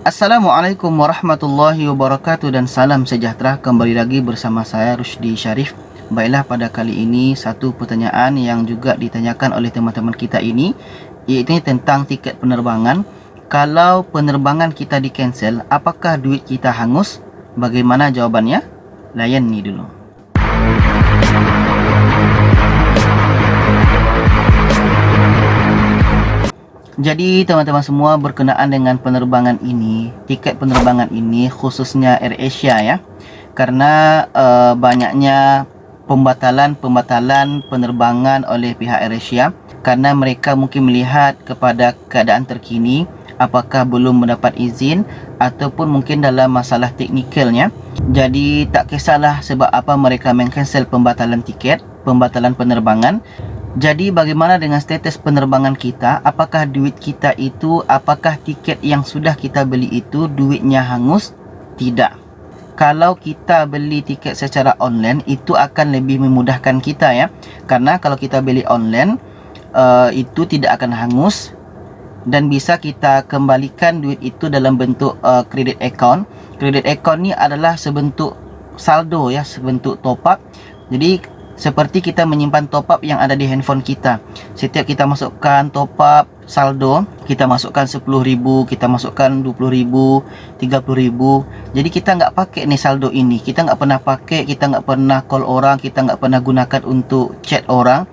Assalamualaikum warahmatullahi wabarakatuh dan salam sejahtera. Kembali lagi bersama saya Rusdi Syarif. Baiklah, pada kali ini satu pertanyaan yang juga ditanyakan oleh teman-teman kita ini, iaitu tentang tiket penerbangan. Kalau penerbangan kita di cancel, apakah duit kita hangus? Bagaimana jawabannya? Layan ni dulu. Jadi teman-teman semua, berkenaan dengan penerbangan ini, tiket penerbangan ini khususnya AirAsia ya, karena banyaknya pembatalan penerbangan oleh pihak AirAsia, karena mereka mungkin melihat kepada keadaan terkini, apakah belum mendapat izin ataupun mungkin dalam masalah teknikalnya. Jadi tak kisahlah sebab apa mereka mengcancel pembatalan tiket, pembatalan penerbangan. Jadi bagaimana dengan status penerbangan kita? Apakah duit kita itu, apakah tiket yang sudah kita beli itu duitnya hangus? Tidak. Kalau kita beli tiket secara online, itu akan lebih memudahkan kita ya. Karena kalau kita beli online, itu tidak akan hangus dan bisa kita kembalikan duit itu dalam bentuk credit account. Credit account ni adalah sebentuk saldo ya, sebentuk top up. Jadi seperti kita menyimpan top up yang ada di handphone kita. Setiap kita masukkan top up saldo, kita masukkan 10,000, kita masukkan 20,000, 30,000. Jadi kita nggak pakai nih saldo ini. Kita nggak pernah pakai, kita nggak pernah call orang, kita nggak pernah gunakan untuk chat orang.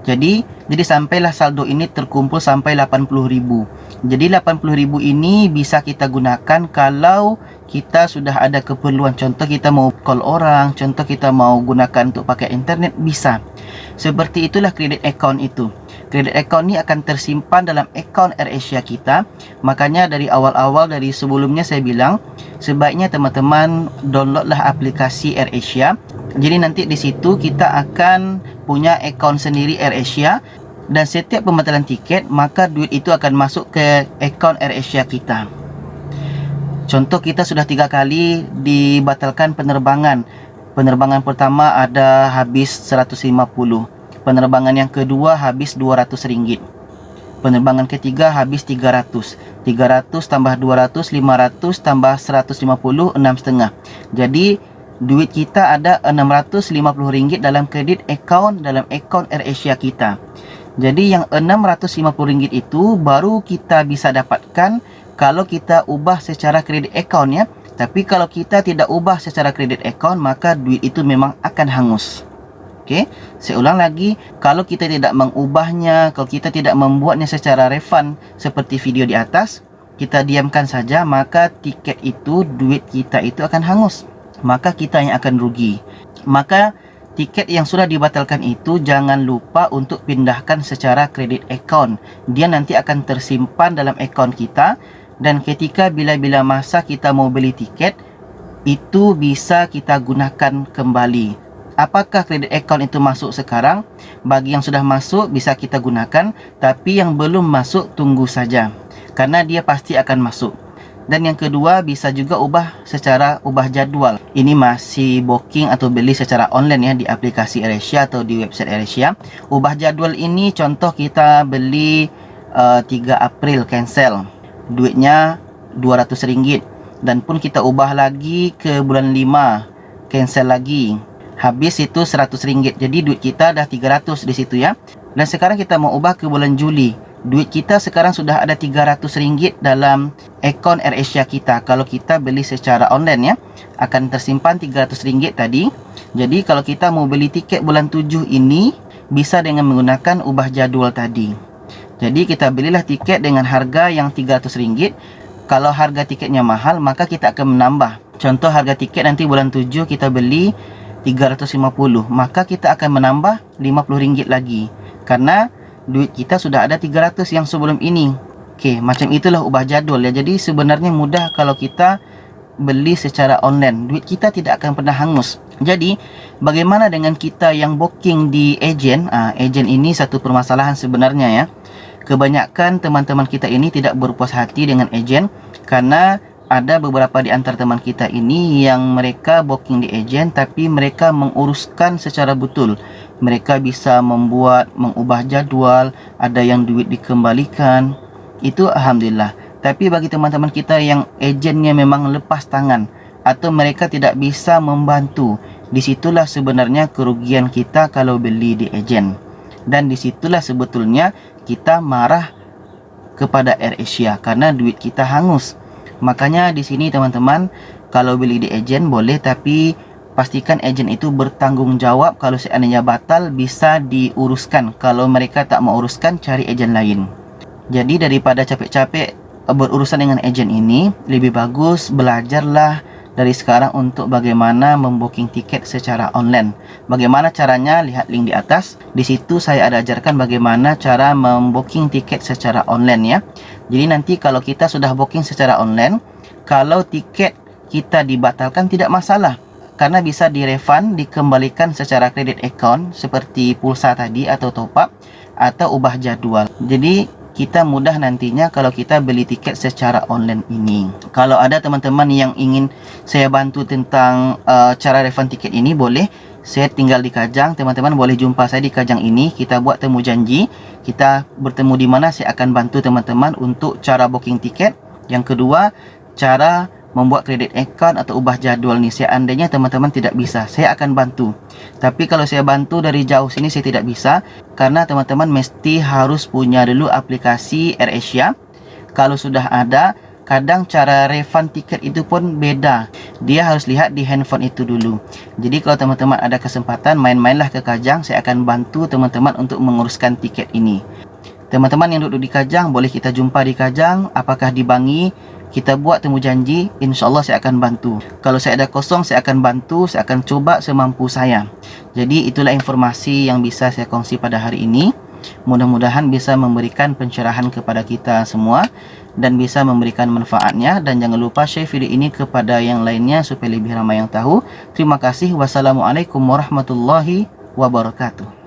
Jadi sampailah saldo ini terkumpul sampai 80,000. Jadi 80,000 ini bisa kita gunakan kalau kita sudah ada keperluan. Contoh kita mau call orang, contoh kita mau gunakan untuk pakai internet, bisa. Seperti itulah credit account itu. Credit account ni akan tersimpan dalam account AirAsia kita. Makanya dari awal-awal, dari sebelumnya saya bilang, sebaiknya teman-teman downloadlah aplikasi AirAsia. Jadi nanti di situ kita akan punya account sendiri AirAsia, dan setiap pembatalan tiket maka duit itu akan masuk ke account AirAsia kita. Contoh kita sudah 3 kali dibatalkan penerbangan. Penerbangan pertama ada habis 150. Penerbangan yang kedua habis RM200. Penerbangan ketiga habis 300. 300 tambah 200, 500 tambah 150, 6,5. Jadi duit kita ada RM650 dalam kredit account, dalam account AirAsia kita. Jadi yang RM650 itu baru kita bisa dapatkan kalau kita ubah secara kredit account ya. Tapi kalau kita tidak ubah secara kredit account, maka duit itu memang akan hangus. Okey, saya ulang lagi, kalau kita tidak mengubahnya, kalau kita tidak membuatnya secara refund seperti video di atas, kita diamkan saja, maka tiket itu, duit kita itu akan hangus. Maka kita yang akan rugi. Maka tiket yang sudah dibatalkan itu jangan lupa untuk pindahkan secara kredit account. Dia nanti akan tersimpan dalam account kita, dan ketika bila-bila masa kita mau beli tiket, itu bisa kita gunakan kembali. Apakah kredit account itu masuk sekarang? Bagi yang sudah masuk bisa kita gunakan, tapi yang belum masuk tunggu saja, karena dia pasti akan masuk. Dan yang kedua, bisa juga ubah jadual. Ini masih booking atau beli secara online ya, di aplikasi AirAsia atau di website AirAsia. Ubah jadwal ini, contoh kita beli 3 April cancel, duitnya RM200, dan pun kita ubah lagi ke bulan 5 cancel lagi, habis itu RM100. Jadi duit kita dah 300 di situ ya. Dan sekarang kita mau ubah ke bulan Juli, duit kita sekarang sudah ada RM300 dalam account AirAsia kita. Kalau kita beli secara online ya, akan tersimpan RM300 tadi. Jadi kalau kita mau beli tiket bulan 7 ini, bisa dengan menggunakan ubah jadual tadi. Jadi kita belilah tiket dengan harga yang RM300. Kalau harga tiketnya mahal, maka kita akan menambah. Contoh harga tiket nanti bulan 7 kita beli 350, maka kita akan menambah RM50 lagi, karena duit kita sudah ada 300 yang sebelum ini. Okey, macam itulah ubah jadual ya. Jadi sebenarnya mudah kalau kita beli secara online. Duit kita tidak akan pernah hangus. Jadi bagaimana dengan kita yang booking di ejen? Ejen ini satu permasalahan sebenarnya ya. Kebanyakan teman-teman kita ini tidak berpuas hati dengan ejen, karena ada beberapa di antara teman kita ini yang mereka booking di ejen, tapi mereka menguruskan secara betul. Mereka bisa mengubah jadwal, ada yang duit dikembalikan. Itu alhamdulillah. Tapi bagi teman-teman kita yang ejennya memang lepas tangan atau mereka tidak bisa membantu, disitulah sebenarnya kerugian kita kalau beli di ejen. Dan disitulah sebetulnya kita marah kepada AirAsia karena duit kita hangus. Makanya di sini teman-teman, kalau beli di ejen boleh, tapi pastikan ejen itu bertanggung jawab. Kalau seandainya batal bisa diuruskan. Kalau mereka tak mau uruskan, cari ejen lain. Jadi daripada capek-capek berurusan dengan ejen ini, lebih bagus belajarlah dari sekarang untuk bagaimana membooking tiket secara online. Bagaimana caranya? Lihat link di atas. Di situ saya ada ajarkan bagaimana cara membooking tiket secara online ya. Jadi nanti kalau kita sudah booking secara online, kalau tiket kita dibatalkan tidak masalah, karena bisa direfund, dikembalikan secara kredit account seperti pulsa tadi atau top up atau ubah jadwal. Jadi kita mudah nantinya kalau kita beli tiket secara online ini. Kalau ada teman-teman yang ingin saya bantu tentang cara refund tiket ini, boleh. Saya tinggal di Kajang, teman-teman boleh jumpa saya di Kajang ini. Kita buat temu janji, kita bertemu di mana, saya akan bantu teman-teman untuk cara booking tiket. Yang kedua, cara membuat kredit account atau ubah jadwal nih. Seandainya teman-teman tidak bisa, saya akan bantu. Tapi kalau saya bantu dari jauh sini saya tidak bisa, karena teman-teman mesti harus punya dulu aplikasi AirAsia. Kalau sudah ada, kadang cara refund tiket itu pun beda. Dia harus lihat di handphone itu dulu. Jadi kalau teman-teman ada kesempatan, main-mainlah ke Kajang. Saya akan bantu teman-teman untuk menguruskan tiket ini. Teman-teman yang duduk di Kajang, boleh kita jumpa di Kajang. Apakah di Bangi? Kita buat temu janji, insyaAllah saya akan bantu. Kalau saya ada kosong, saya akan bantu, saya akan coba semampu saya. Jadi itulah informasi yang bisa saya kongsi pada hari ini. Mudah-mudahan bisa memberikan pencerahan kepada kita semua dan bisa memberikan manfaatnya. Dan jangan lupa share video ini kepada yang lainnya supaya lebih ramai yang tahu. Terima kasih. Wassalamualaikum warahmatullahi wabarakatuh.